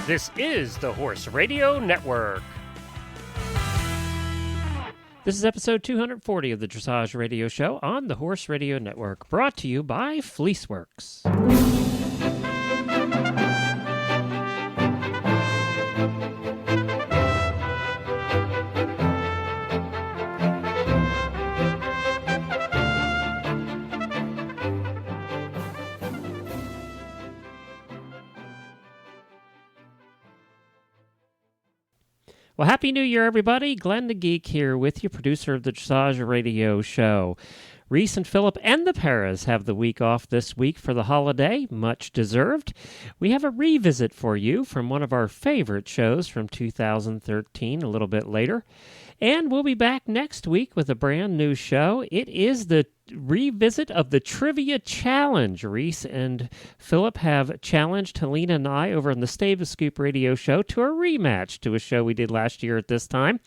This is the Horse Radio Network. This is episode 240 of the Dressage Radio Show on the Horse Radio Network, brought to you by Fleeceworks. Well, Happy New Year, everybody. Glenn the Geek here with you, producer of the Dressage Radio Show. Reese and Philip and the Paras have the week off this week for the holiday, much deserved. We have a revisit for you from one of our favorite shows from 2013, a little bit later. And we'll be back next week with a brand new show. It is the revisit of the Trivia Challenge. Reese and Philip have challenged Helena and I over on the Stave Scoop Radio Show to a rematch to a show we did last year at this time,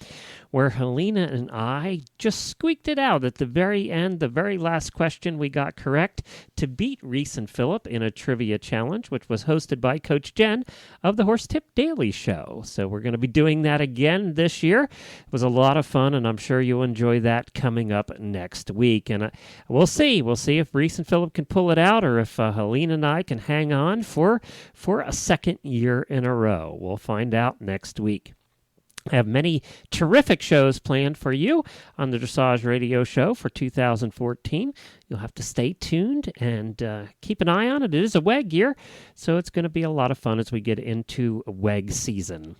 where Helena and I just squeaked it out at the very end, the very last question we got correct to beat Reese and Philip in a trivia challenge, which was hosted by Coach Jen of the Horse Tip Daily Show. So we're going to be doing that again this year. It was a lot of fun, and I'm sure you'll enjoy that coming up next week. And we'll see. We'll see if Reese and Philip can pull it out, or if Helena and I can hang on for a second year in a row. We'll find out next week. I have many terrific shows planned for you on the Dressage Radio Show for 2014. You'll have to stay tuned and keep an eye on it. It is a WEG year, so it's going to be a lot of fun as we get into WEG season.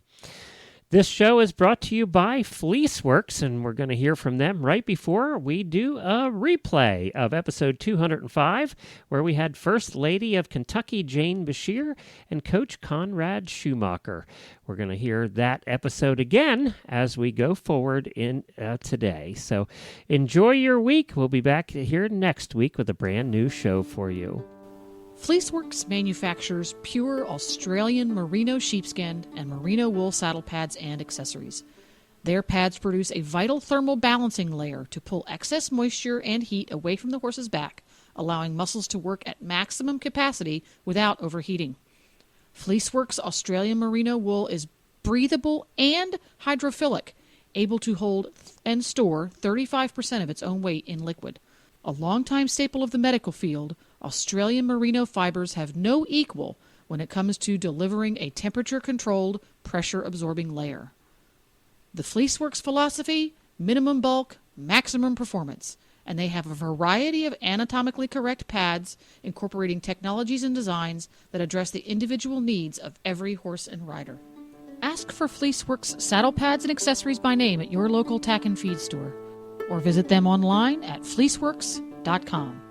This show is brought to you by Fleeceworks, and we're going to hear from them right before we do a replay of episode 205, where we had First Lady of Kentucky, Jane Beshear, and Coach Conrad Schumacher. We're going to hear that episode again as we go forward in today. So enjoy your week. We'll be back here next week with a brand new show for you. Fleeceworks manufactures pure Australian merino sheepskin and merino wool saddle pads and accessories. Their pads produce a vital thermal balancing layer to pull excess moisture and heat away from the horse's back, allowing muscles to work at maximum capacity without overheating. Fleeceworks Australian merino wool is breathable and hydrophilic, able to hold and store 35% of its own weight in liquid. A longtime staple of the medical field, Australian merino fibers have no equal when it comes to delivering a temperature-controlled, pressure-absorbing layer. The Fleeceworks philosophy: minimum bulk, maximum performance, and they have a variety of anatomically correct pads incorporating technologies and designs that address the individual needs of every horse and rider. Ask for Fleeceworks saddle pads and accessories by name at your local tack and feed store, or visit them online at fleeceworks.com.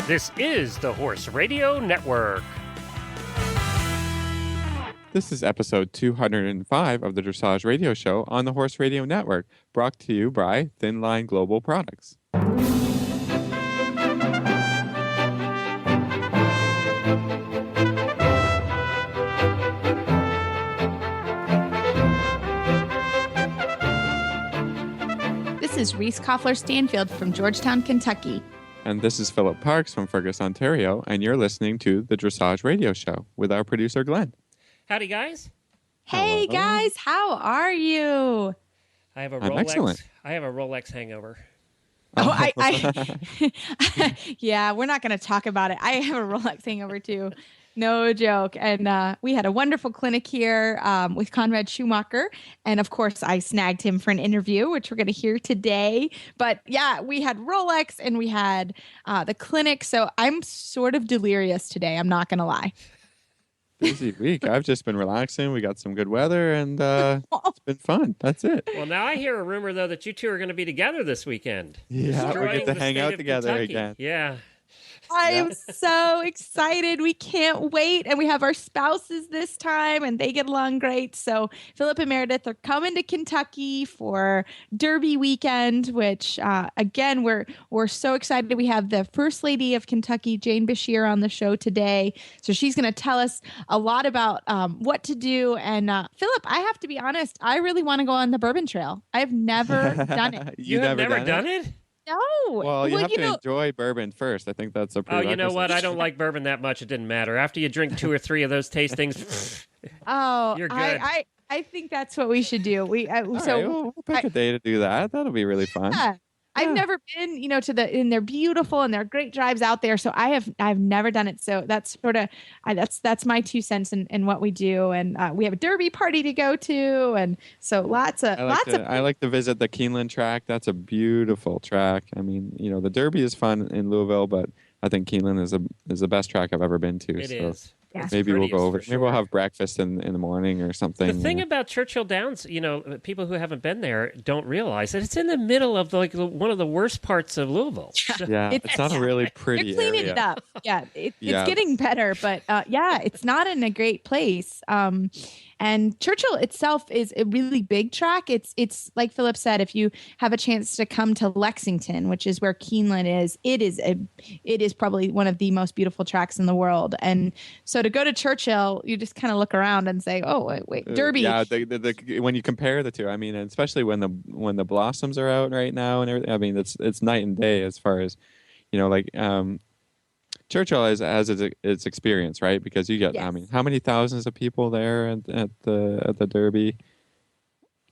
This is the Horse Radio Network. This is episode 205 of the Dressage Radio Show on the Horse Radio Network, brought to you by Thin Line Global Products. This is Reese Koffler-Stanfield from Georgetown, Kentucky. And this is Philip Parks from Fergus, Ontario, and you're listening to the Dressage Radio Show with our producer, Glenn. Howdy, guys. Hey, Hello. guys. How are you? I have a I'm Rolex. excellent. I have a Rolex hangover. Yeah, we're not going to talk about it. I have a Rolex hangover too. No joke. And we had a wonderful clinic here with Conrad Schumacher. And of course, I snagged him for an interview, which we're going to hear today. But yeah, we had Rolex and we had the clinic. So I'm sort of delirious today. I'm not going to lie. Busy week. I've just been relaxing. We got some good weather, and it's been fun. That's it. Well, now I hear a rumor, though, that you two are going to be together this weekend. Yeah, we Destroying get to the hang state out of together Kentucky. again. Yeah. I am so excited. We can't wait. And we have our spouses this time and they get along great. So Philip and Meredith are coming to Kentucky for Derby weekend, which again, we're so excited. We have the First Lady of Kentucky, Jane Beshear, on the show today. So she's going to tell us a lot about what to do. And Philip, I have to be honest, I really want to go on the Bourbon Trail. I've never done it. You have never done it? No. Well, you Well, have to enjoy bourbon first. I think that's a Oh, prerequisite. you know what? I don't like bourbon that much. It didn't matter. After you drink 2 or 3 of those tastings, oh, you're good. I think that's what we should do. All right, well, we'll pick a day to do that. That'll be really fun. Yeah. I've never been, and they're beautiful and they're great drives out there. So I've never done it. So that's sort of, that's my 2 cents in what we do. And we have a derby party to go to. And so I like to visit the Keeneland track. That's a beautiful track. I mean, the Derby is fun in Louisville, but I think Keeneland is the best track I've ever been to. It is. Yeah. Maybe we'll go over. Sure. Maybe we'll have breakfast in the morning or something. The thing about Churchill Downs, people who haven't been there don't realize that it's in the middle of one of the worst parts of Louisville. Yeah, it's not a really pretty They're cleaning area. it up. Yeah, it's getting better, but it's not in a great place. And Churchill itself is a really big track. It's like Philip said, if you have a chance to come to Lexington, which is where Keeneland is, it is probably one of the most beautiful tracks in the world. And so to go to Churchill, you just kind of look around and say, "Oh, wait, Derby." Yeah, when you compare the two, I mean, and especially when the blossoms are out right now and everything. I mean, it's night and day as far as Churchill has its experience, right? Because you get, I mean, how many thousands of people there at the Derby?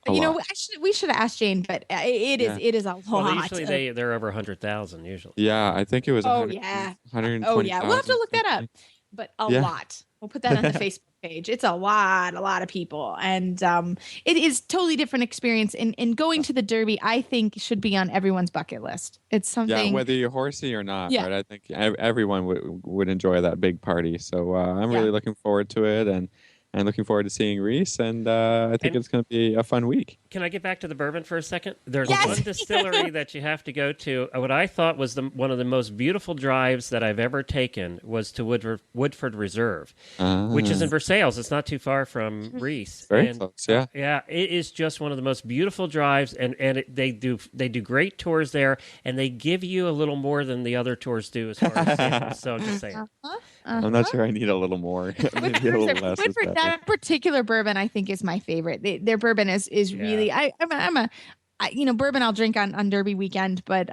We should have asked Jane, but it is a lot. Well, usually they're over 100,000 usually. Yeah, I think it was. 120,000. Oh yeah, we'll have to look that up. But a lot. We'll put that on the Facebook page. It's a lot of people, and it is totally different experience. And going to the Derby, I think, should be on everyone's bucket list. It's something. Yeah, whether you're horsey or not, right? I think everyone would enjoy that big party. So I'm really looking forward to it, and looking forward to seeing Reese. And I think it's going to be a fun week. Can I get back to the bourbon for a second? There's one distillery that you have to go to. What I thought was one of the most beautiful drives that I've ever taken was to Woodford Reserve, which is in Versailles. It's not too far from Reese. Very close, yeah. Yeah, it is just one of the most beautiful drives, and they do great tours there, and they give you a little more than the other tours do as far as samples. So I'm just saying. I'm not sure I need a little more. Maybe a little less. Woodford, that particular bourbon, I think, is my favorite. Their bourbon is really. Bourbon I'll drink on Derby weekend, but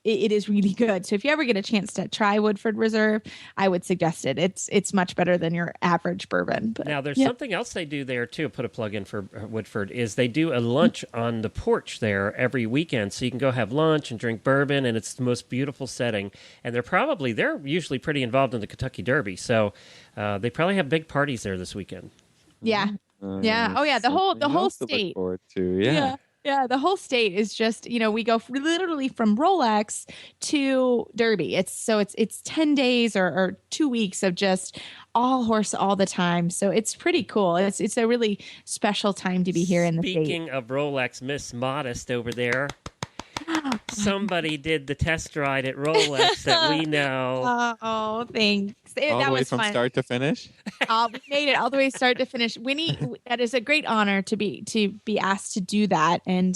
it is really good. So if you ever get a chance to try Woodford Reserve, I would suggest it. It's much better than your average bourbon. But, now there's something else they do there too. Put a plug in for Woodford is they do a lunch on the porch there every weekend, so you can go have lunch and drink bourbon, and it's the most beautiful setting. And they're usually pretty involved in the Kentucky Derby, so they probably have big parties there this weekend. Yeah. Yeah. Oh yeah. The whole state. Yeah. The whole state is just, we go literally from Rolex to Derby. It's 10 days or 2 weeks of just all horse all the time. So it's pretty cool. It's a really special time to be here in the state. Speaking of Rolex, Miss Modest over there. Somebody did the test ride at Rolex that we know. Oh, thanks. All that the way was from fun. start to finish. We made it all the way start to finish. Winnie, that is a great honor to be asked to do that, and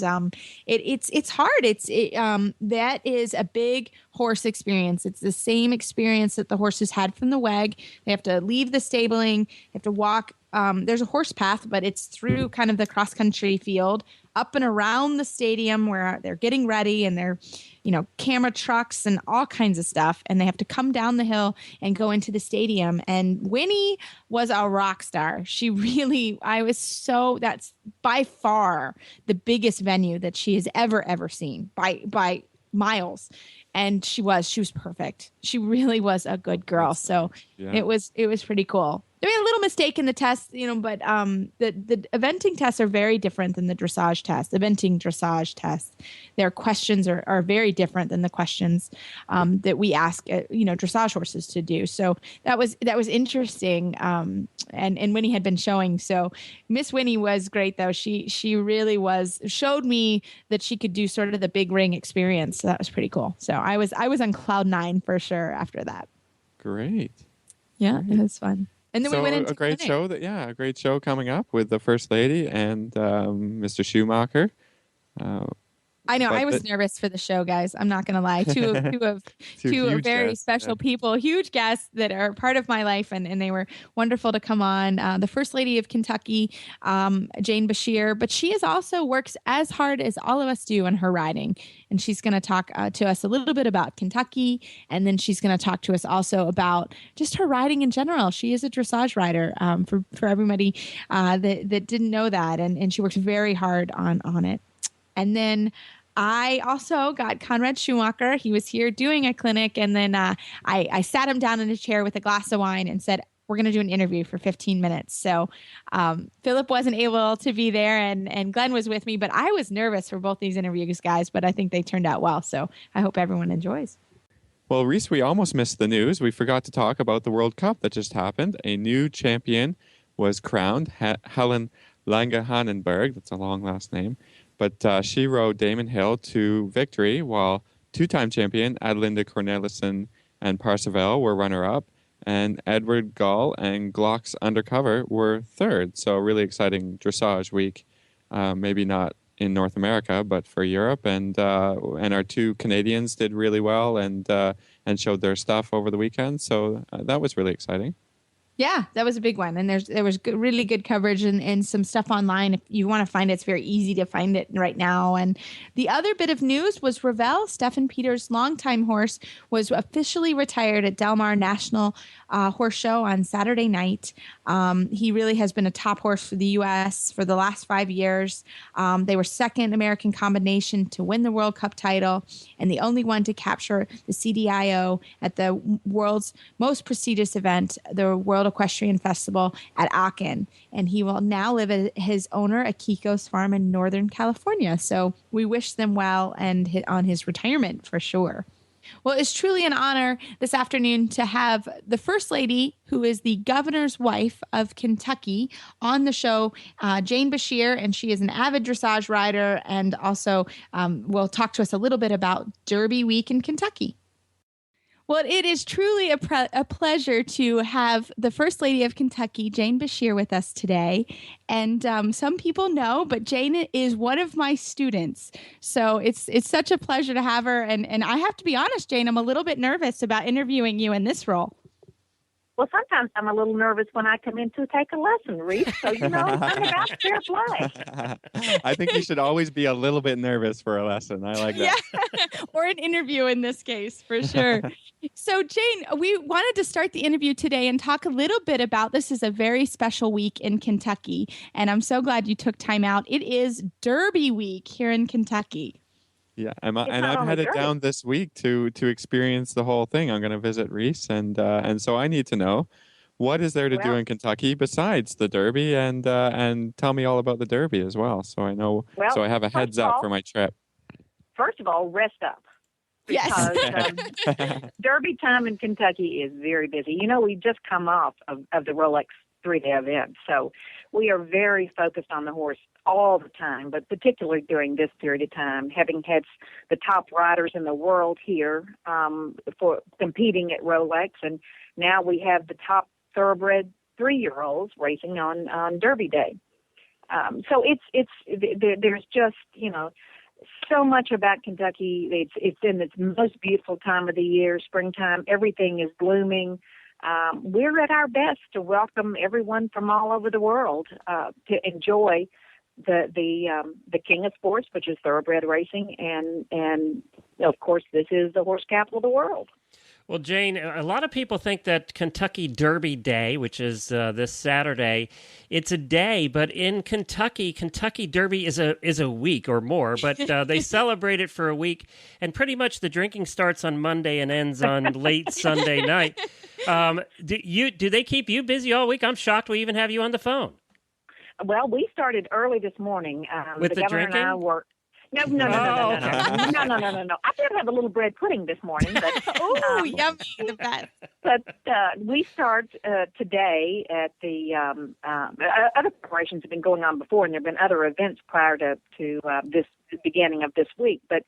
it's hard. That is a big horse experience. It's the same experience that the horses had from the WEG. They have to leave the stabling. They have to walk. There's a horse path, but it's through kind of the cross country field, up and around the stadium where they're getting ready, and they're, camera trucks and all kinds of stuff. And they have to come down the hill and go into the stadium. And Winnie was a rock star. That's by far the biggest venue that she has ever seen by miles. And she was perfect. She really was a good girl. So it was pretty cool. There was a little mistake in the test, but the eventing tests are very different than the dressage test. Eventing dressage tests, their questions are very different than the questions that we ask, dressage horses to do. So that was interesting. And Winnie had been showing. So Miss Winnie was great, though. She really showed me that she could do sort of the big ring experience. So that was pretty cool. So I was on cloud 9 for sure after that. Great. Yeah, it was fun. And then we went into a great show a great show coming up with the First Lady and Mr. Schumacher. I know. I was nervous for the show, guys. I'm not going to lie. Two very special people, huge guests that are part of my life, and they were wonderful to come on. The First Lady of Kentucky, Jane Beshear, but she also works as hard as all of us do on her riding, and she's going to talk to us a little bit about Kentucky, and then she's going to talk to us also about just her riding in general. She is a dressage rider, for everybody that didn't know that, and she works very hard on it. And then I also got Conrad Schumacher. He was here doing a clinic, and then I sat him down in a chair with a glass of wine and said, we're going to do an interview for 15 minutes. So Philip wasn't able to be there, and Glenn was with me, but I was nervous for both these interviews, guys, but I think they turned out well. So I hope everyone enjoys. Well, Reese, we almost missed the news. We forgot to talk about the World Cup that just happened. A new champion was crowned, Helen Lange-Hannenberg. That's a long last name. But she rode Damon Hill to victory, while two-time champion Adelinde Cornelissen and Parseval were runner-up, and Edward Gall and Glock's Undercover were third. So really exciting dressage week, maybe not in North America, but for Europe. And our two Canadians did really well and showed their stuff over the weekend. So that was really exciting. Yeah, that was a big one. And there was really good coverage and some stuff online. If you want to find it, it's very easy to find it right now. And the other bit of news was Ravel, Stefan Peters' longtime horse, was officially retired at Del Mar National Horse Show on Saturday night. He really has been a top horse for the U.S. for the last 5 years. They were second American combination to win the World Cup title and the only one to capture the CDIO at the world's most prestigious event, the World Equestrian Festival at Aachen. And he will now live at his owner, Akiko's farm in Northern California. So we wish them well and on his retirement for sure. Well, it's truly an honor this afternoon to have the First Lady, who is the governor's wife of Kentucky, on the show, Jane Beshear, and she is an avid dressage rider and also will talk to us a little bit about Derby Week in Kentucky. Well, it is truly a pleasure to have the First Lady of Kentucky, Jane Beshear, with us today. And some people know, but Jane is one of my students. So it's such a pleasure to have her. And I have to be honest, Jane, I'm a little bit nervous about interviewing you in this role. Well, sometimes I'm a little nervous when I come in to take a lesson, Reese. So, I'm about fair play. I think you should always be a little bit nervous for a lesson. I like that. Yeah, or an interview in this case, for sure. So, Jane, we wanted to start the interview today and talk a little bit about this is a very special week in Kentucky. And I'm so glad you took time out. It is Derby Week here in Kentucky. Yeah, I'm headed down this week to experience the whole thing. I'm going to visit Reese, and so I need to know, what is there to do in Kentucky besides the Derby, and tell me all about the Derby as well, so I know. So I have a heads up for my trip. First of all, rest up. Because Derby time in Kentucky is very busy. We just come off of the Rolex 3-day event, so we are very focused on the horse all the time, but particularly during this period of time, having had the top riders in the world here for competing at Rolex, and now we have the top thoroughbred 3-year-olds racing on Derby Day. So there's just so much about Kentucky. It's in its most beautiful time of the year, springtime. Everything is blooming. We're at our best to welcome everyone from all over the world to enjoy the king of sports, which is thoroughbred racing, and of course this is the horse capital of the world. Well, Jane, a lot of people think that Kentucky Derby Day, which is this Saturday, it's a day, but in Kentucky Derby is a week or more, but they celebrate it for a week, and pretty much the drinking starts on Monday and ends on late Sunday night. Do they keep you busy all week? I'm shocked we even have you on the phone. Well, we started early this morning. With the governor drinking? And I worked. No. I did have a little bread pudding this morning, but oh, yummy, the best. But we start today at the other preparations have been going on before, and there have been other events prior to this beginning of this week. But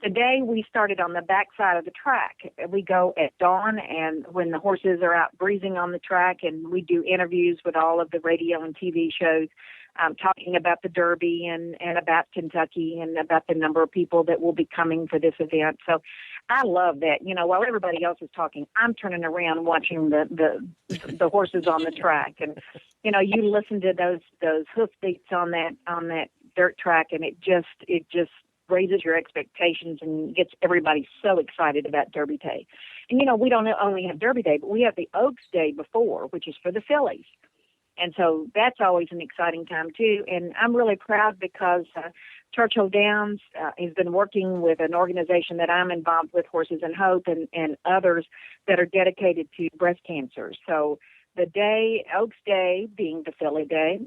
today we started on the back side of the track. We go at dawn, and when the horses are out breezing on the track, and we do interviews with all of the radio and TV shows. talking about the Derby and about Kentucky and about the number of people that will be coming for this event. So I love that. While everybody else is talking, I'm turning around watching the horses on the track. And, you listen to those hoof beats on that dirt track, and it just raises your expectations and gets everybody so excited about Derby Day. And, we don't only have Derby Day, but we have the Oaks Day before, which is for the fillies. And so that's always an exciting time, too. And I'm really proud because Churchill Downs has been working with an organization that I'm involved with, Horses and Hope, and others that are dedicated to breast cancer. So the day, Oaks Day being the filly day,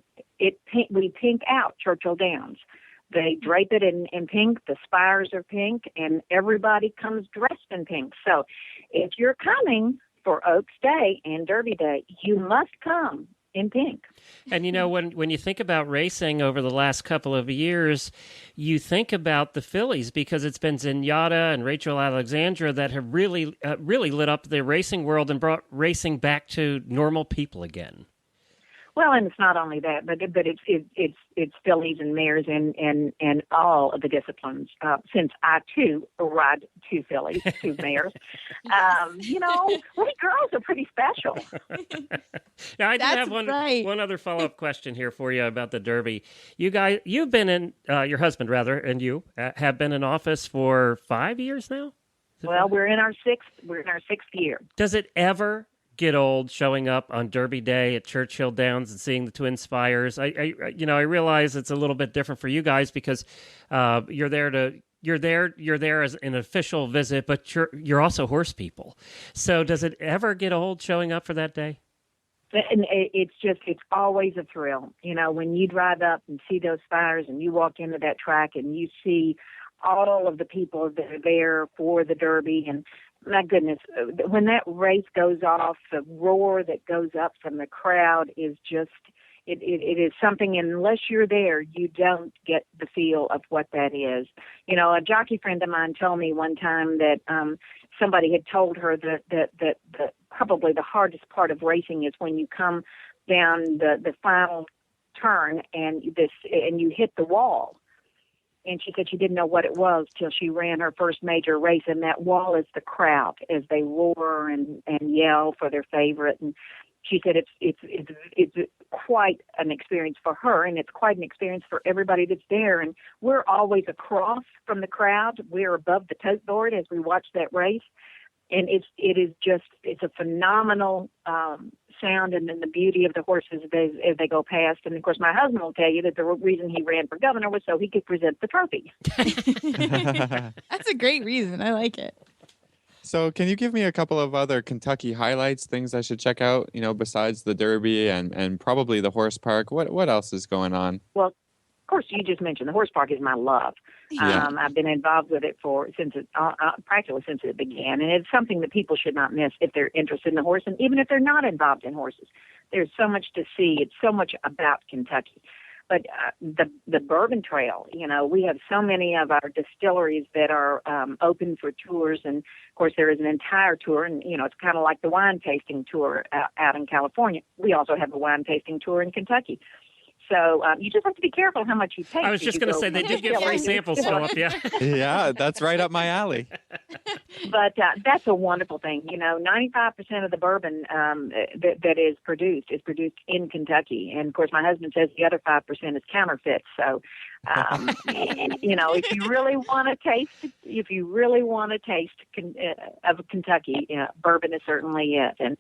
we pink out Churchill Downs. They drape it in pink. The spires are pink, and everybody comes dressed in pink. So if you're coming for Oaks Day and Derby Day, you must come in pink. And, when you think about racing over the last couple of years, you think about the fillies because it's been Zenyatta and Rachel Alexandra that have really lit up the racing world and brought racing back to normal people again. Well, and it's not only that, but it's fillies and mares and all of the disciplines. Since I too ride two fillies, two mares, we girls are pretty special. Now I do have one other follow-up question here for you about the Derby. You guys, you've been in your husband rather, and you have been in office for 5 years now. Well, we're in our sixth year. Does it ever get old showing up on Derby Day at Churchill Downs and seeing the Twin Spires? I realize it's a little bit different for you guys because you're there as an official visit, but you're also horse people. So does it ever get old showing up for that day? And it's always a thrill. When you drive up and see those spires and you walk into that track and you see all of the people that are there for the Derby, and my goodness, when that race goes off, the roar that goes up from the crowd is just, it is something, unless you're there, you don't get the feel of what that is. A jockey friend of mine told me one time that somebody had told her that probably the hardest part of racing is when you come down the final turn and you hit the wall. And she said she didn't know what it was till she ran her first major race, and that wall is the crowd as they roar and yell for their favorite. And she said it's quite an experience for her, and it's quite an experience for everybody that's there. And we're always across from the crowd. We're above the tote board as we watch that race, and it's a phenomenal sound, and then the beauty of the horses as they go past. And of course, my husband will tell you that the reason he ran for governor was so he could present the trophy. That's a great reason. I like it. So can you give me a couple of other Kentucky highlights, things I should check out, besides the Derby and probably the horse park? What else is going on? Well, of course, you just mentioned the horse park is my love. Yeah. I've been involved with it practically since it began, and it's something that people should not miss if they're interested in the horse, and even if they're not involved in horses. There's so much to see. It's so much about Kentucky. But the Bourbon Trail, we have so many of our distilleries that are open for tours, and of course there is an entire tour, and it's kind of like the wine tasting tour out in California. We also have a wine tasting tour in Kentucky. So you just have to be careful how much you taste. I was just going to say, they did get free samples, Philip, yeah. Yeah, that's right up my alley. But that's a wonderful thing. 95% of the bourbon that is produced in Kentucky. And, of course, my husband says the other 5% is counterfeit. So, if you really want to taste of Kentucky, bourbon is certainly it. And,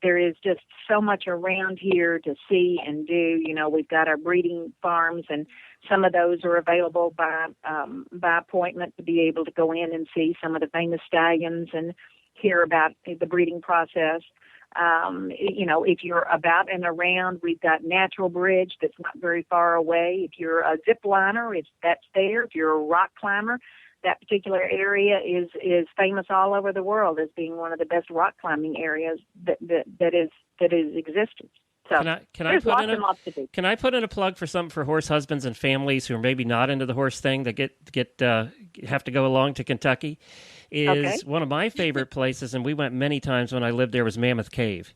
there is just so much around here to see and do. We've got our breeding farms, and some of those are available by appointment to be able to go in and see some of the famous stallions and hear about the breeding process. If you're about and around, we've got Natural Bridge that's not very far away. If you're a zip liner, that's there. If you're a rock climber, that particular area is famous all over the world as being one of the best rock climbing areas that is existed. So can I put in a plug for something for horse husbands and families who are maybe not into the horse thing that have to go along to Kentucky? One of my favorite places, and we went many times when I lived there, was Mammoth Cave.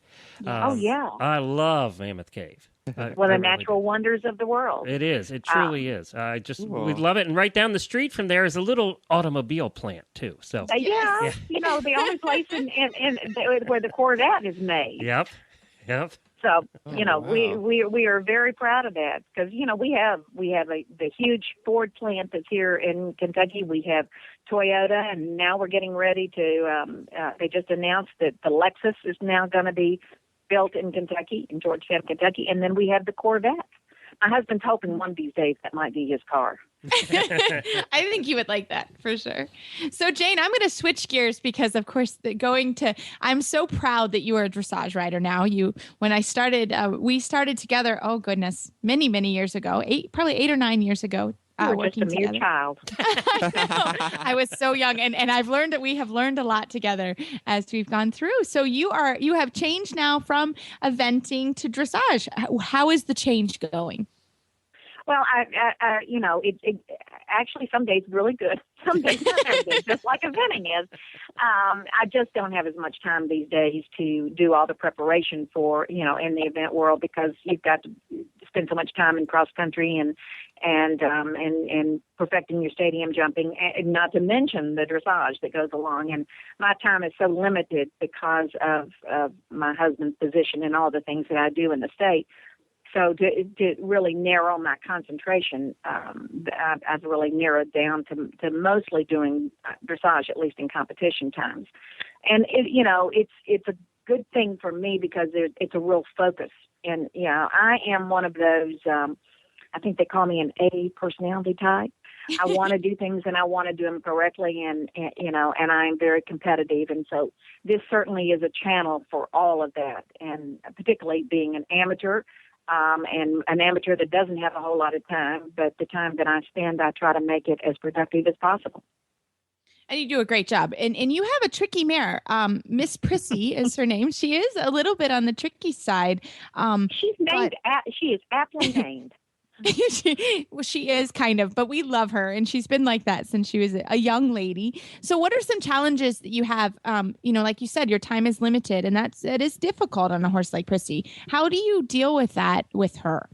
Oh yeah, I love Mammoth Cave. One of the natural wonders of the world. It is. It truly is. We Cool. love it. And right down the street from there is a little automobile plant too. So Yeah, the only place in where the Corvette is made. Yep. So wow. we are very proud of that because we have the huge Ford plant that's here in Kentucky. We have Toyota, and now we're getting ready to. They just announced that the Lexus is now going to be built in Kentucky, in Georgetown, Kentucky, and then we have the Corvette. My husband's hoping one of these days that might be his car. I think you would like that for sure. So Jane, I'm going to switch gears because of course I'm so proud that you are a dressage rider now. When I started, we started together, oh goodness, many, many years ago, probably 8 or 9 years ago. You were just a mere child. I was so young, and we have learned a lot together as we've gone through. So you have changed now from eventing to dressage. How is the change going? Well, it actually some days really good, some days not very good, just like eventing is. I just don't have as much time these days to do all the preparation for, in the event world because you've got to spend so much time in cross country and perfecting your stadium jumping, and not to mention the dressage that goes along. And my time is so limited because of my husband's position and all the things that I do in the state. So to really narrow my concentration, I've really narrowed down to mostly doing dressage, at least in competition times. And it's a good thing for me because it's a real focus. And I am one of those. I think they call me an A personality type. I want to do things and I want to do them correctly, and I'm very competitive. And so this certainly is a channel for all of that, and particularly being an amateur. And an amateur that doesn't have a whole lot of time, but the time that I spend, I try to make it as productive as possible. And you do a great job. And you have a tricky mare. Miss Prissy is her name. She is a little bit on the tricky side. She is aptly named. She is kind of, but we love her, and she's been like that since she was a young lady. So what are some challenges that you have? Like you said, your time is limited, and it is difficult on a horse like Prissy. How do you deal with that with her?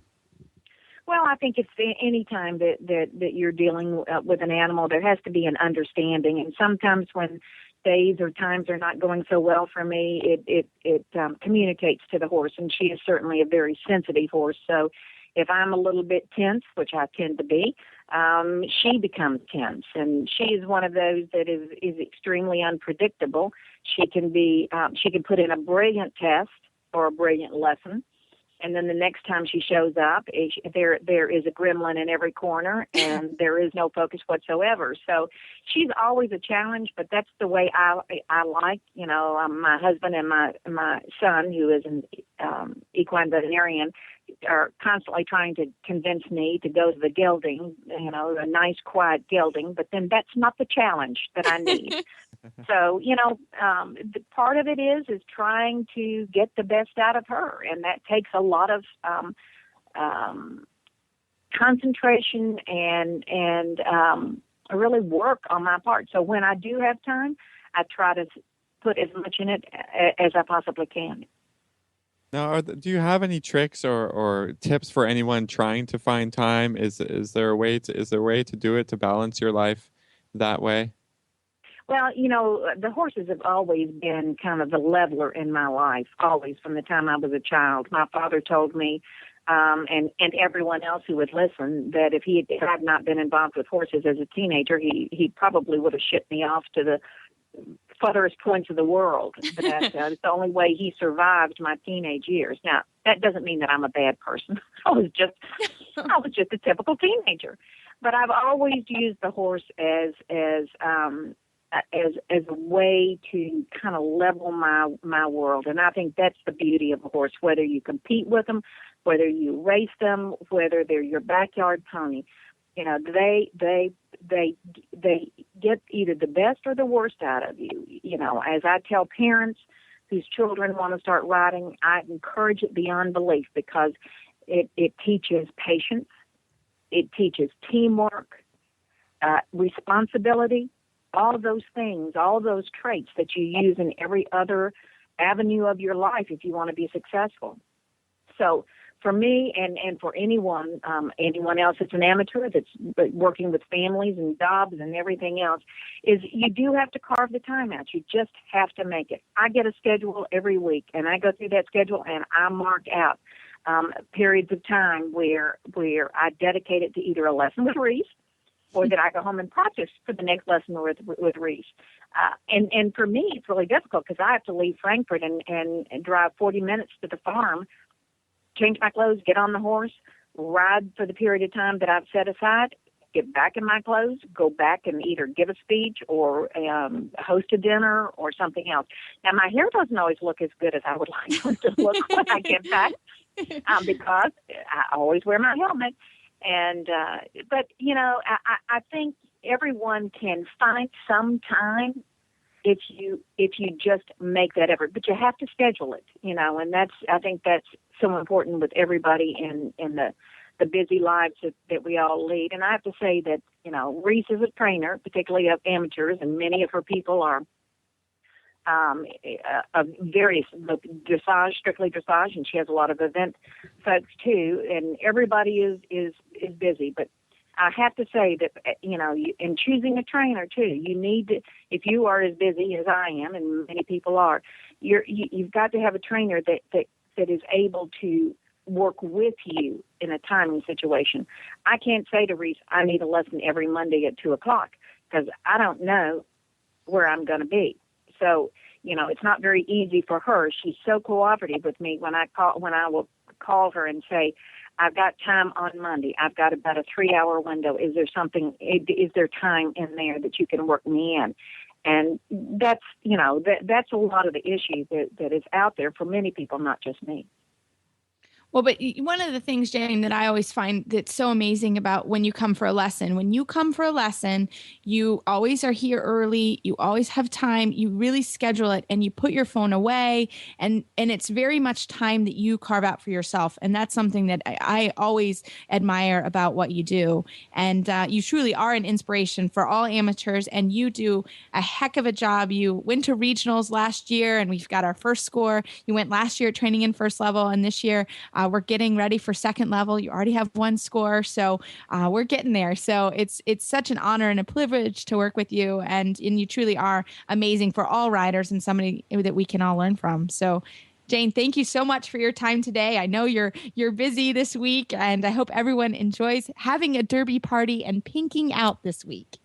Well, I think it's any time that you're dealing with an animal, there has to be an understanding. And sometimes when days or times are not going so well for me, it communicates to the horse, and she is certainly a very sensitive horse. So if I'm a little bit tense, which I tend to be, she becomes tense, and she is one of those that is extremely unpredictable. She can put in a brilliant test or a brilliant lesson, and then the next time she shows up, there is a gremlin in every corner, and there is no focus whatsoever. So she's always a challenge, but that's the way I like. My husband and my son, who is an equine veterinarian, are constantly trying to convince me to go to the gelding, a nice, quiet gelding, but then that's not the challenge that I need. So, the part of it is trying to get the best out of her, and that takes a lot of concentration and really work on my part. So when I do have time, I try to put as much in it as I possibly can. Now, do you have any tricks or tips for anyone trying to find time? Is there a way to do it, to balance your life that way? Well, the horses have always been kind of the leveler in my life, always from the time I was a child. My father told me, and everyone else who would listen, that if he had not been involved with horses as a teenager, he probably would have shipped me off to the furthest points of the world. But it's the only way he survived my teenage years. Now, that doesn't mean that I'm a bad person. I was just a typical teenager. But I've always used the horse as a way to kind of level my world. And I think that's the beauty of a horse, whether you compete with them, whether you race them, whether they're your backyard pony. They get either the best or the worst out of you. As I tell parents whose children want to start riding, I encourage it beyond belief because it teaches patience, it teaches teamwork, responsibility, all those things, all those traits that you use in every other avenue of your life if you want to be successful. So for me and for anyone else that's an amateur that's working with families and jobs and everything else, is you do have to carve the time out. You just have to make it. I get a schedule every week, and I go through that schedule, and I mark out periods of time where I dedicate it to either a lesson with Reese, or that I go home and practice for the next lesson with Reese. And for me, it's really difficult because I have to leave Frankfurt and drive 40 minutes to the farm, change my clothes, get on the horse, ride for the period of time that I've set aside, get back in my clothes, go back and either give a speech or host a dinner or something else. Now, my hair doesn't always look as good as I would like it to look when I get back because I always wear my helmet. And but, you know, I think everyone can find some time if you just make that effort, but you have to schedule it, you know, and I think that's so important with everybody in the busy lives that we all lead. And I have to say that, you know, Reese is a trainer, particularly of amateurs, and many of her people are of various dressage, strictly dressage, and she has a lot of event folks too, and everybody is busy, but I have to say that, you know, in choosing a trainer too, you need to, if you are as busy as I am, and many people are, you've got to have a trainer that is able to work with you in a timing situation. I can't say to Reese, I need a lesson every Monday at 2:00 because I don't know where I'm going to be. So, you know, it's not very easy for her. She's so cooperative with me when I will call her and say, I've got time on Monday. I've got about a 3-hour window. Is there time in there that you can work me in? And that's, you know, that's a lot of the issue that is out there for many people, not just me. Well, but one of the things, Jane, that I always find that's so amazing about when you come for a lesson, you always are here early. You always have time. You really schedule it and you put your phone away. And it's very much time that you carve out for yourself. And that's something that I always admire about what you do. And you truly are an inspiration for all amateurs. And you do a heck of a job. You went to regionals last year and we've got our first score. You went last year training in first level, and this year we're getting ready for second level. You already have one score, so we're getting there. So it's such an honor and a privilege to work with you, and you truly are amazing for all riders and somebody that we can all learn from. So, Jane, thank you so much for your time today. I know you're busy this week, and I hope everyone enjoys having a derby party and pinking out this week.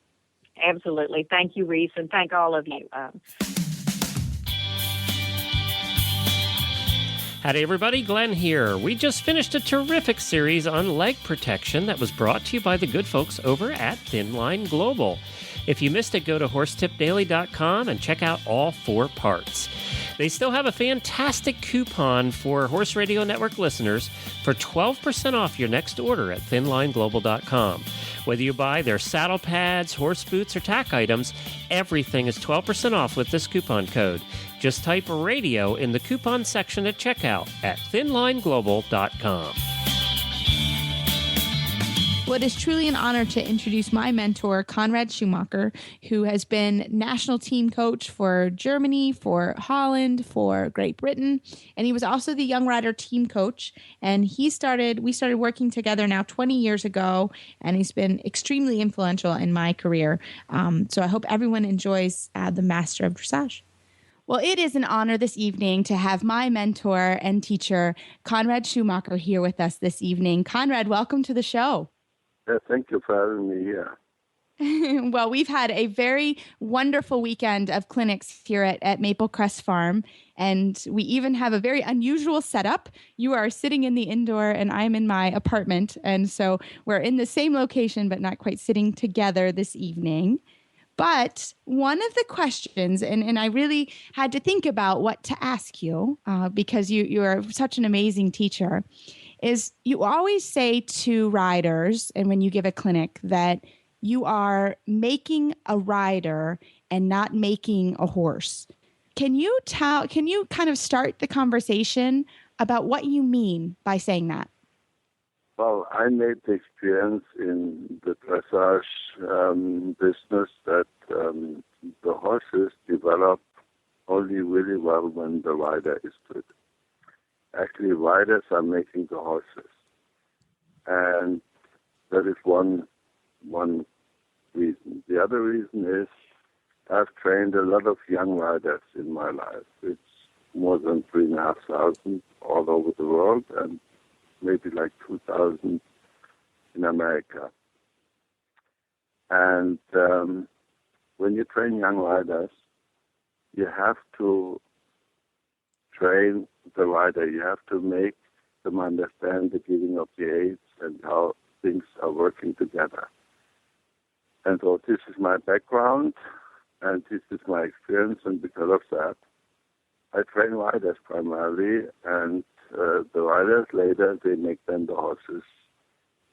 Absolutely. Thank you, Reese, and thank all of you. Howdy, everybody. Glenn here. We just finished a terrific series on leg protection that was brought to you by the good folks over at Thin Line Global. If you missed it, go to horsetipdaily.com and check out all 4 parts. They still have a fantastic coupon for Horse Radio Network listeners for 12% off your next order at thinlineglobal.com. Whether you buy their saddle pads, horse boots, or tack items, everything is 12% off with this coupon code. Just type radio in the coupon section at checkout at thinlineglobal.com. Well, it is truly an honor to introduce my mentor, Conrad Schumacher, who has been national team coach for Germany, for Holland, for Great Britain, and he was also the Young Rider team coach. And we started working together now 20 years ago, and he's been extremely influential in my career. So I hope everyone enjoys the Master of Dressage. Well, it is an honor this evening to have my mentor and teacher, Conrad Schumacher, here with us this evening. Conrad, welcome to the show. Yeah, thank you for having me here. Well, we've had a very wonderful weekend of clinics here at Maple Crest Farm, and we even have a very unusual setup. You are sitting in the indoor, and I'm in my apartment, and so we're in the same location, but not quite sitting together this evening. But one of the questions, and I really had to think about what to ask you, because you are such an amazing teacher, is you always say to riders, and when you give a clinic, that you are making a rider and not making a horse. Can you kind of start the conversation about what you mean by saying that? Well, I made the experience in the dressage business that the horses develop only really well when the rider is good. basically riders are making the horses. And that is one reason. The other reason is I've trained a lot of young riders in my life. It's more than 3,500 all over the world and maybe like 2,000 in America. And when you train young riders, you have to train the rider. You have to make them understand the giving of the aids and how things are working together. And so this is my background, and this is my experience, and because of that, I train riders primarily, and the riders later, they make then the horses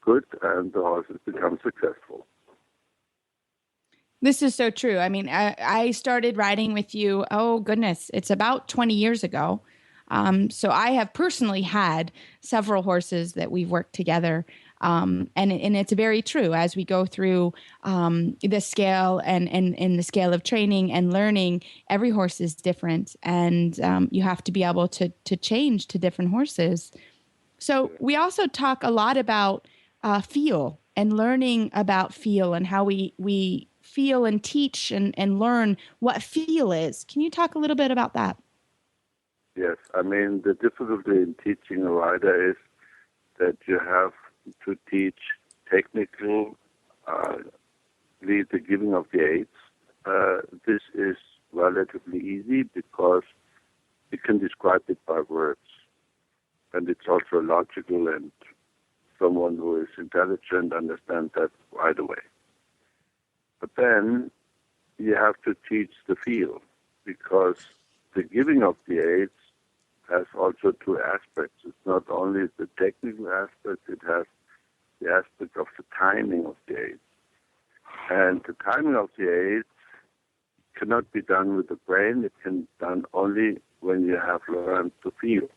good, and the horses become successful. This is so true. I mean, I started riding with you, oh goodness, it's about 20 years ago. So I have personally had several horses that we've worked together. And it's very true as we go through the scale and the scale of training and learning, every horse is different. And you have to be able to change to different horses. So we also talk a lot about feel and learning about feel and how we feel and teach and learn what feel is. Can you talk a little bit about that? Yes, I mean, the difficulty in teaching a rider is that you have to teach technical, the giving of the aids. This is relatively easy because you can describe it by words. And it's also logical, and someone who is intelligent understands that right away. But then you have to teach the feel, because the giving of the aids has also two aspects. It's not only the technical aspect, it has the aspect of the timing of the aids. And the timing of the aids cannot be done with the brain. It can be done only when you have learned to feel.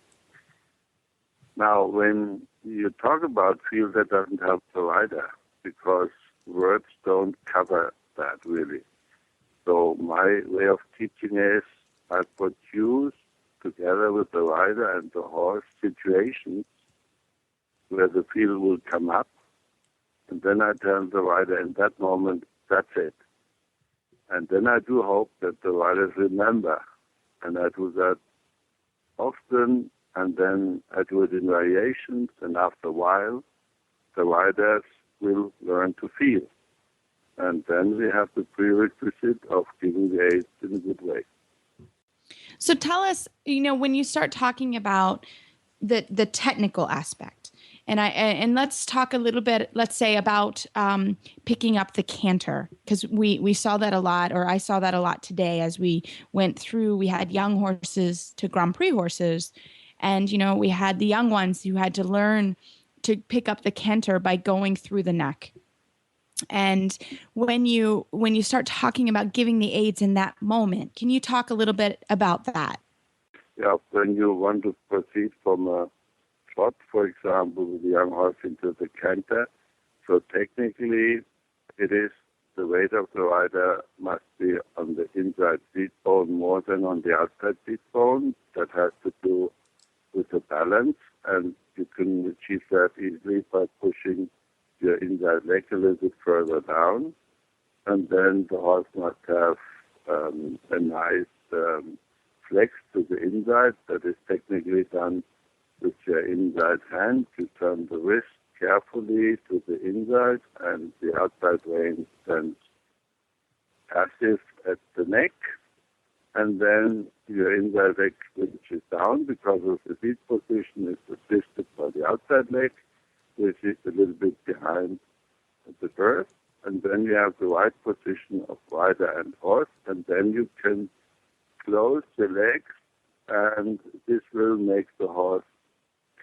Now, when you talk about feel, that doesn't help the rider, because words don't cover that really. So my way of teaching is I produce together with the rider and the horse situations where the feel will come up, and then I tell the rider in that moment, that's it. And then I do hope that the riders remember, and I do that often, and then I do it in variations, and after a while, the riders will learn to feel. And then we have the prerequisite of giving the aids in a good way. So tell us, when you start talking about the technical aspect, and let's talk a little bit, let's say about picking up the canter, because we saw that a lot, or I saw that a lot today as we went through. We had young horses to Grand Prix horses, and we had the young ones who had to learn to pick up the canter by going through the neck. And when you start talking about giving the aids in that moment, can you talk a little bit about that? Yeah, when you want to proceed from a trot, for example, with the young horse into the canter, so technically it is the weight of the rider must be on the inside seat bone more than on the outside seat bone. That has to do with the balance, and you can achieve that easily by pushing your inside leg a little bit further down, and then the horse must have a nice flex to the inside. That is technically done with your inside hand. You turn the wrist carefully to the inside, and the outside rein stands passive at the neck, and then your inside leg switches down because of the seat position is assisted by the outside leg, which is a little bit behind the girth, and then you have the right position of rider and horse, and then you can close the legs, and this will make the horse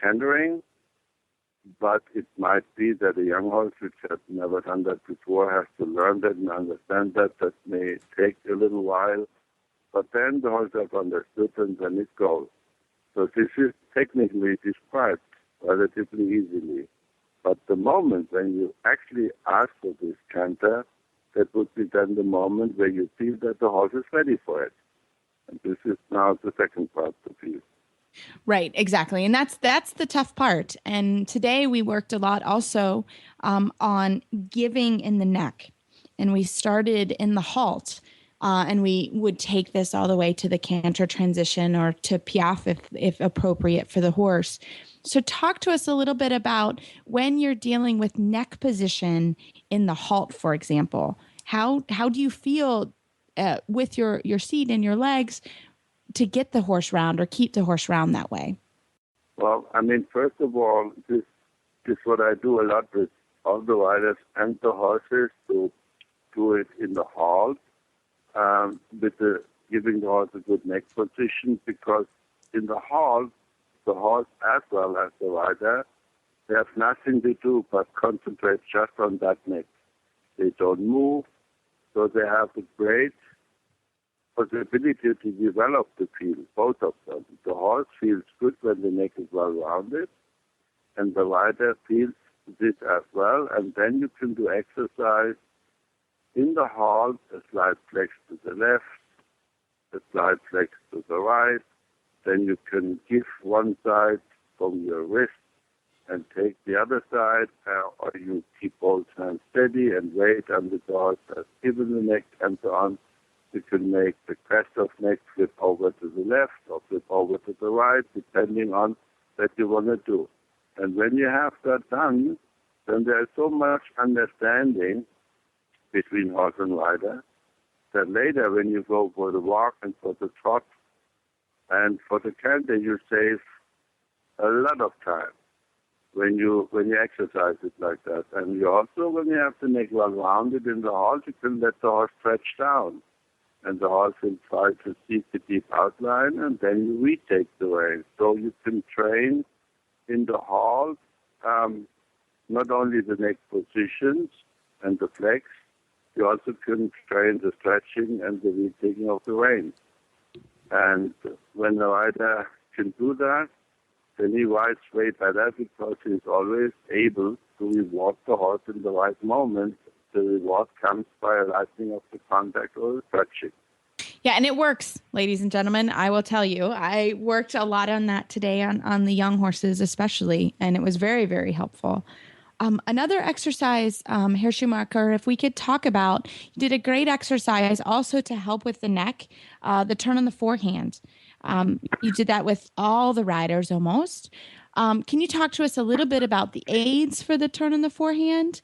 cantering, but it might be that a young horse which has never done that before has to learn that and understand that. That may take a little while, but then the horse has understood, and then it goes. So this is technically described relatively easily. But the moment when you actually ask for this canter, that would be then the moment where you feel that the horse is ready for it. And this is now the second part to feel. Right, exactly. And that's the tough part. And today we worked a lot also on giving in the neck. And we started in the halt. And we would take this all the way to the canter transition or to piaffe if appropriate for the horse. So talk to us a little bit about when you're dealing with neck position in the halt, for example. How do you feel with your seat and your legs to get the horse round or keep the horse round that way? Well, I mean, first of all, this is what I do a lot with all the riders and the horses, to do it in the halt, with giving the horse a good neck position, because in the halt, the horse as well as the rider, they have nothing to do but concentrate just on that neck. They don't move, so they have a great possibility to develop the feel, both of them. The horse feels good when the neck is well rounded, and the rider feels this as well. And then you can do exercise in the halt, a slight flex to the left, a slight flex to the right. Then you can give one side from your wrist and take the other side, or you keep both hands steady and wait until the horse has given the neck and so on. You can make the crest of neck flip over to the left or flip over to the right, depending on what you want to do. And when you have that done, then there's so much understanding between horse and rider that later when you go for the walk and for the trot and for the canter, you save a lot of time when you exercise it like that. And you also, when you have the neck well rounded in the halt, you can let the horse stretch down. And the horse will try to see the deep outline, and then you retake the reins. So you can train in the halt not only the neck positions and the flex, you also can train the stretching and the retaking of the reins. And when the rider can do that, then he rides way better because he's always able to reward the horse in the right moment. The reward comes by a lightening of the contact or the stretching. Yeah, and it works, ladies and gentlemen. I will tell you, I worked a lot on that today on the young horses especially, and it was very, very helpful. Another exercise, Herr Schumacher, if we could talk about, you did a great exercise also to help with the neck, the turn on the forehand. You did that with all the riders almost. Can you talk to us a little bit about the aids for the turn on the forehand,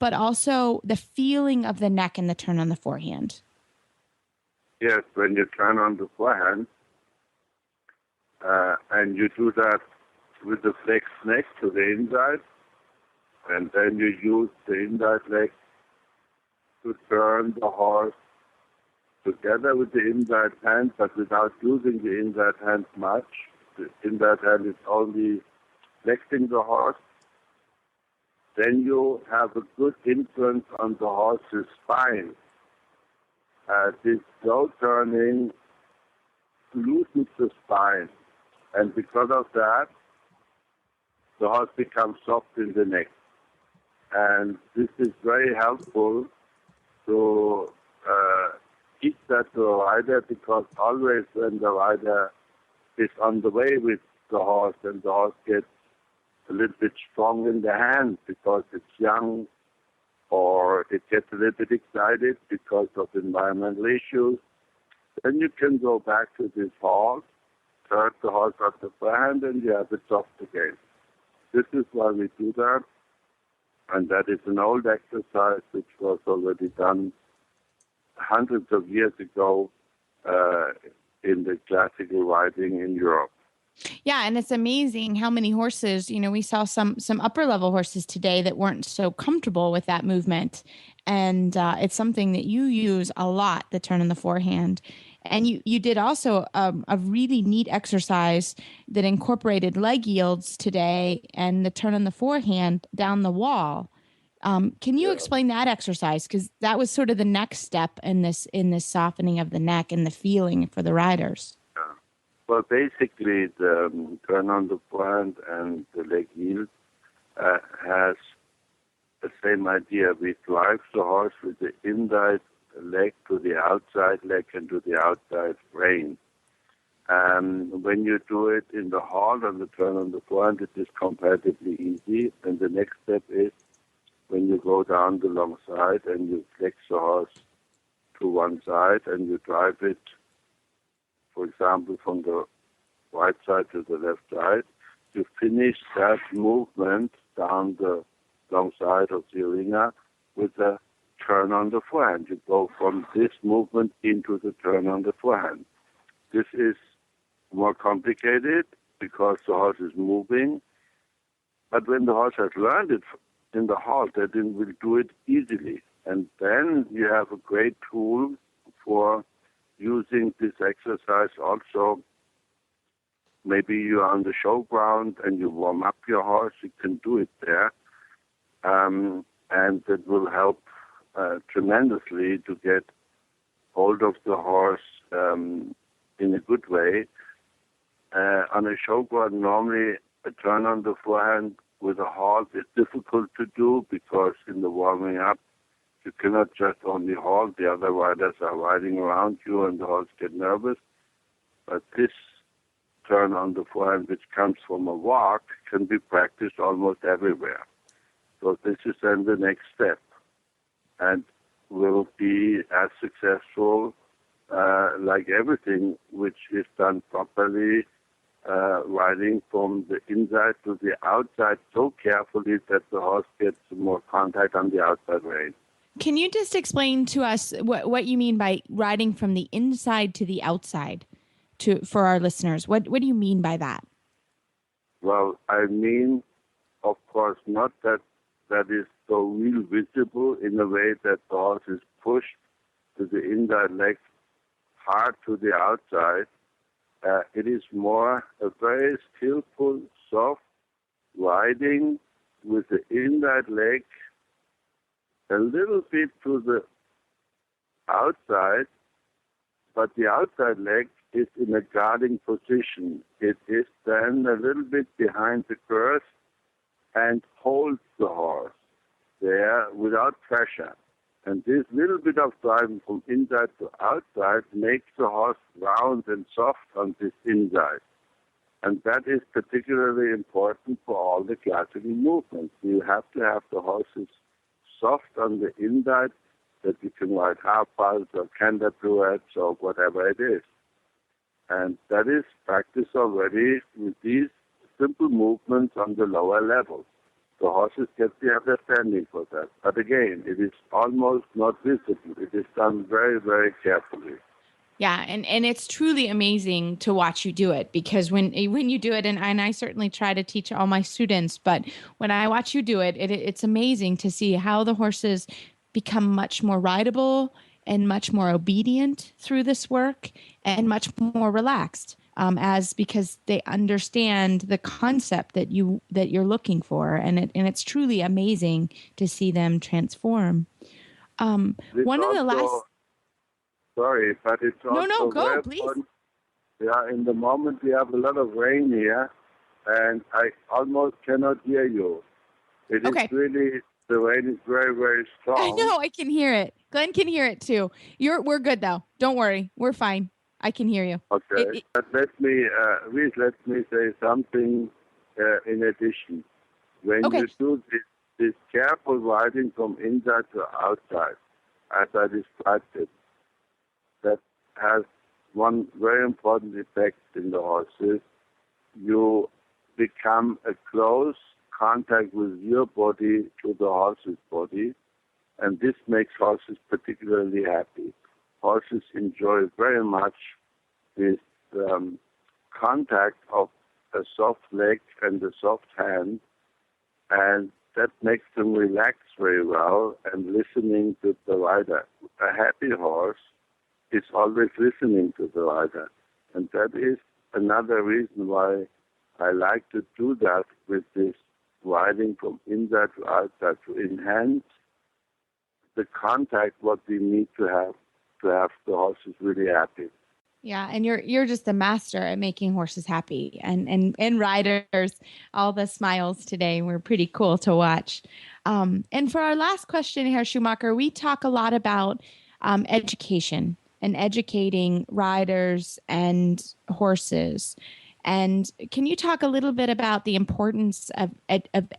but also the feeling of the neck and the turn on the forehand? Yes, when you turn on the forehand, and you do that with the flex neck to the inside, and then you use the inside leg to turn the horse together with the inside hand, but without using the inside hand much. The inside hand is only flexing the horse. Then you have a good influence on the horse's spine. This slow turning loosens the spine, and because of that, the horse becomes soft in the neck. And this is very helpful to teach that to a rider, because always when the rider is on the way with the horse and the horse gets a little bit strong in the hand because it's young, or it gets a little bit excited because of environmental issues, then you can go back to this horse, turn the horse off the forehand, and you have it soft again. This is why we do that, and that is an old exercise which was already done hundreds of years ago in the classical riding in Europe. Yeah, and it's amazing how many horses, we saw some upper level horses today that weren't so comfortable with that movement. And it's something that you use a lot, the turn on the forehand. And you did also a really neat exercise that incorporated leg yields today and the turn on the forehand down the wall. Can you explain that exercise? Because that was sort of the next step in this softening of the neck and the feeling for the riders. Well, basically, the turn on the forehand and the leg yield has the same idea. We drive the horse with the inside leg to the outside leg and to the outside rein. When you do it in the halt on the turn on the forehand, it is comparatively easy. And the next step is when you go down the long side and you flex the horse to one side and you drive it, for example, from the right side to the left side, you finish that movement down the long side of the arena with a turn on the forehand. You go from this movement into the turn on the forehand. This is more complicated because the horse is moving. But when the horse has learned it in the halt, then it will do it easily. And then you have a great tool for using this exercise also. Maybe you are on the showground and you warm up your horse, you can do it there. And it will help tremendously to get hold of the horse in a good way. On a showground, normally a turn on the forehand with a halt is difficult to do because in the warming up, you cannot just only halt. The other riders are riding around you and the horse get nervous. But this turn on the forehand, which comes from a walk, can be practiced almost everywhere. So this is then the next step and will be as successful like everything which is done properly, riding from the inside to the outside so carefully that the horse gets more contact on the outside rein. Can you just explain to us what you mean by riding from the inside to the outside for our listeners? What do you mean by that? Well, I mean, of course, not that is so real visible in a way that the horse is pushed to the inside leg hard to the outside. It is more a very skillful, soft riding with the inside leg a little bit to the outside, but the outside leg is in a guarding position. It is then a little bit behind the girth and holds the horse there without pressure. And this little bit of driving from inside to outside makes the horse round and soft on this inside. And that is particularly important for all the classical movements. You have to have the horses soft on the inside that you can ride half pulse or canter pirouettes or whatever it is. And that is practiced already with these simple movements on the lower level. The horses get the understanding for that. But again, it is almost not visible. It is done very, very carefully. Yeah, and it's truly amazing to watch you do it because when you do it, and I certainly try to teach all my students, but when I watch you do it, it's amazing to see how the horses become much more rideable and much more obedient through this work and much more relaxed. Because they understand the concept that you're looking for, and it's truly amazing to see them transform. One of the last. Sorry, but it's also no, go very please. important. Yeah, in the moment we have a lot of rain here, and I almost cannot hear you. It is really the rain is very, very strong. I know, I can hear it. Glenn can hear it too. We're good though. Don't worry, we're fine. I can hear you. Okay, but let me say something in addition. When you do this careful riding from inside to outside, as I described it, that has one very important effect in the horses. You become a close contact with your body to the horse's body, and this makes horses particularly happy. Horses enjoy very much this contact of a soft leg and a soft hand, and that makes them relax very well and listening to the rider. A happy horse is always listening to the rider, and that is another reason why I like to do that with this riding from inside to outside to enhance the contact what we need to have the horses really happy. Yeah, and you're just a master at making horses happy and riders. All the smiles today were pretty cool to watch. And for our last question here, Schumacher, we talk a lot about education and educating riders and horses. And can you talk a little bit about the importance of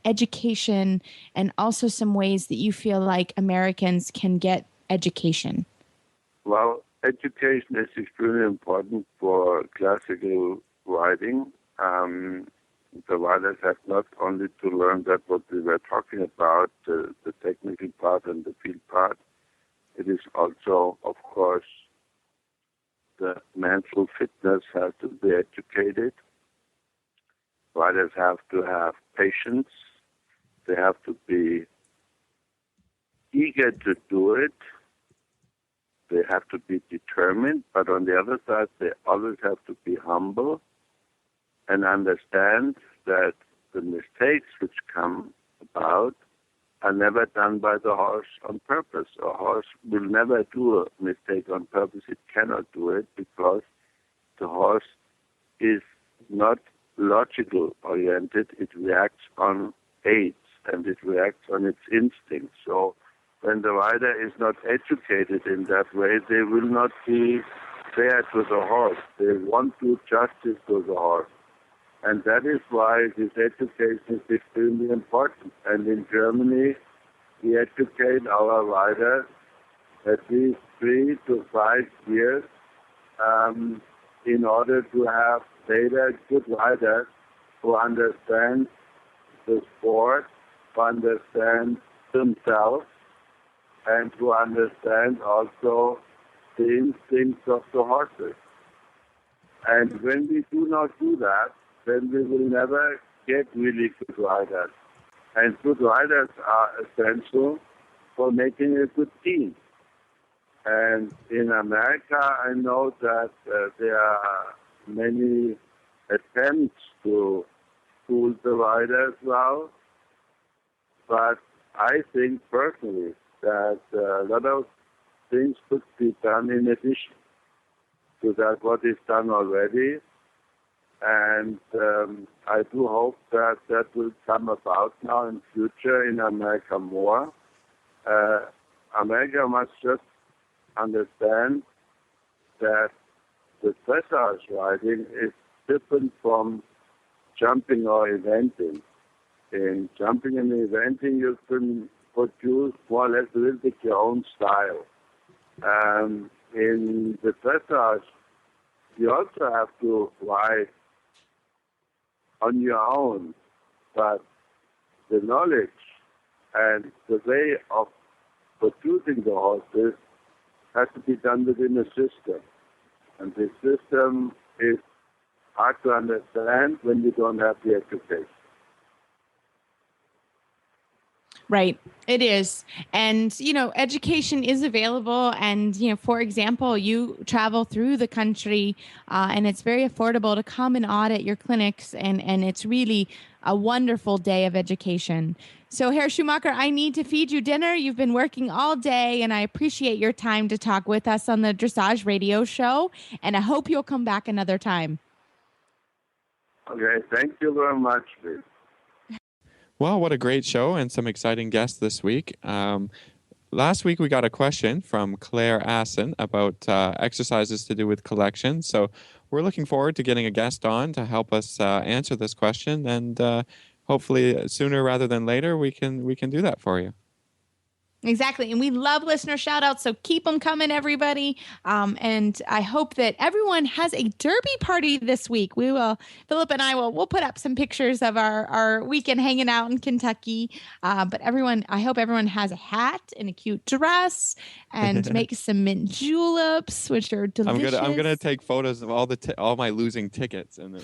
education and also some ways that you feel like Americans can get education? Well, education is extremely important for classical riding. The riders have not only to learn that what we were talking about, the technical part and the field part. It is also, of course, the mental fitness has to be educated. Riders have to have patience. They have to be eager to do it. They have to be determined, but on the other side, they always have to be humble and understand that the mistakes which come about are never done by the horse on purpose. A horse will never do a mistake on purpose. It cannot do it because the horse is not logical oriented. It reacts on aids and it reacts on its instincts. So when the rider is not educated in that way, they will not be fair to the horse. They won't do justice to the horse. And that is why this education is extremely important. And in Germany, we educate our riders at least 3 to 5 years in order to have later good riders who understand the sport, who understand themselves, and who understand also the instincts of the horses. And when we do not do that, then we will never get really good riders. And good riders are essential for making a good team. And in America, I know that there are many attempts to school the riders well, but I think personally that a lot of things could be done in addition to that what is done already. And I do hope that that will come about now in future in America more. America must just understand that the dressage riding is different from jumping or eventing. In jumping and eventing, you can produce more or less a little bit your own style. In the dressage, you also have to ride on your own, but the knowledge and the way of producing the horses has to be done within a system. And the system is hard to understand when you don't have the education. Right. It is. And, education is available. And, for example, you travel through the country and it's very affordable to come and audit your clinics. And it's really a wonderful day of education. So, Herr Schumacher, I need to feed you dinner. You've been working all day and I appreciate your time to talk with us on the Dressage Radio Show. And I hope you'll come back another time. Okay. Thank you very much, Liz. Well, what a great show and some exciting guests this week. Last week, we got a question from Claire Assen about exercises to do with collection. So we're looking forward to getting a guest on to help us answer this question. And hopefully sooner rather than later, we can do that for you. Exactly. And we love listener shout outs. So keep them coming, everybody. And I hope that everyone has a derby party this week. Philip and I we'll put up some pictures of our weekend hanging out in Kentucky. But I hope everyone has a hat and a cute dress and make some mint juleps, which are delicious. I'm gonna take photos of all my losing tickets and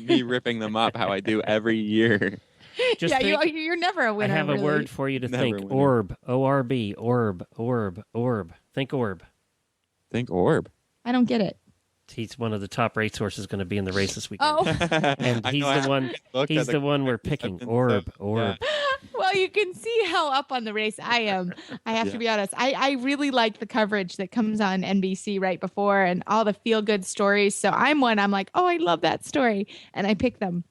me ripping them up how I do every year. You're never a winner. I have a word for you to think. Orb. O-R-B. Orb. Orb. Orb. Think orb. Think orb. I don't get it. He's one of the top racehorses going to be in the race this weekend. Oh. And he's the one we're picking. Orb. Orb. Yeah. Well, you can see how up on the race I am. I have to be honest. I really like the coverage that comes on NBC right before and all the feel-good stories. So I'm like, oh, I love that story. And I pick them.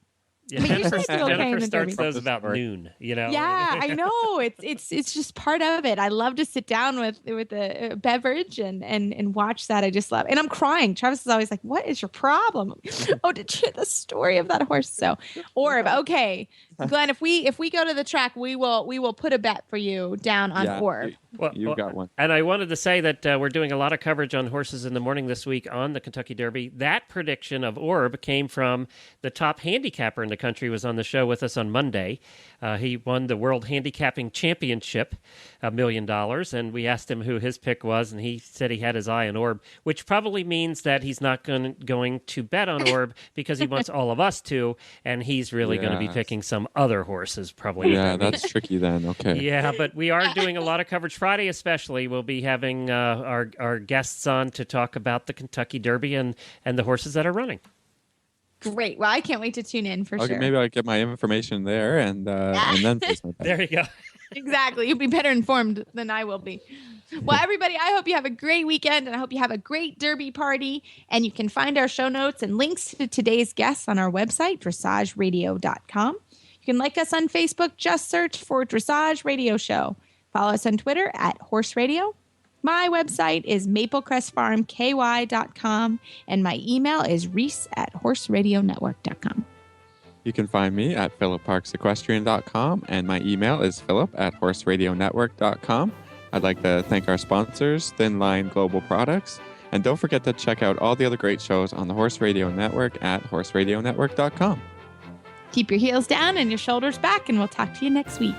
Yeah, But usually I do okay in Jennifer the starts Derby. those about noon, you know? Yeah, I know. It's just part of it. I love to sit down with a beverage and watch that. I just love it. And I'm crying. Travis is always like, "What is your problem?" Oh, did you hear the story of that horse? So, Orb. Okay, Glenn. If we go to the track, we will put a bet for you down on Orb. You've got one. And I wanted to say that we're doing a lot of coverage on Horses in the Morning this week on the Kentucky Derby. That prediction of Orb came from the top handicapper in the country, was on the show with us on Monday. He won the World Handicapping Championship, $1 million, and we asked him who his pick was, and he said he had his eye on Orb, which probably means that he's not going to bet on Orb because he wants all of us to, and he's really going to be picking some other horses probably. Yeah, that's tricky then. Okay. Yeah, but we are doing a lot of coverage. Friday especially, we'll be having our guests on to talk about the Kentucky Derby and the horses that are running. Great. Well, I can't wait to tune in for sure. Maybe I'll get my information there and then place my bet. There you go. Exactly. You'll be better informed than I will be. Well, everybody, I hope you have a great weekend, and I hope you have a great Derby party. And you can find our show notes and links to today's guests on our website, dressageradio.com. You can like us on Facebook. Just search for Dressage Radio Show. Follow us on Twitter at Horse Radio. My website is maplecrestfarmky.com, and my email is reese@horseradionetwork.com. You can find me at philipparksequestrian.com, and my email is philip@horseradionetwork.com. I'd like to thank our sponsors, Thin Line Global Products, and don't forget to check out all the other great shows on the Horse Radio Network at horseradionetwork.com. Keep your heels down and your shoulders back, and we'll talk to you next week.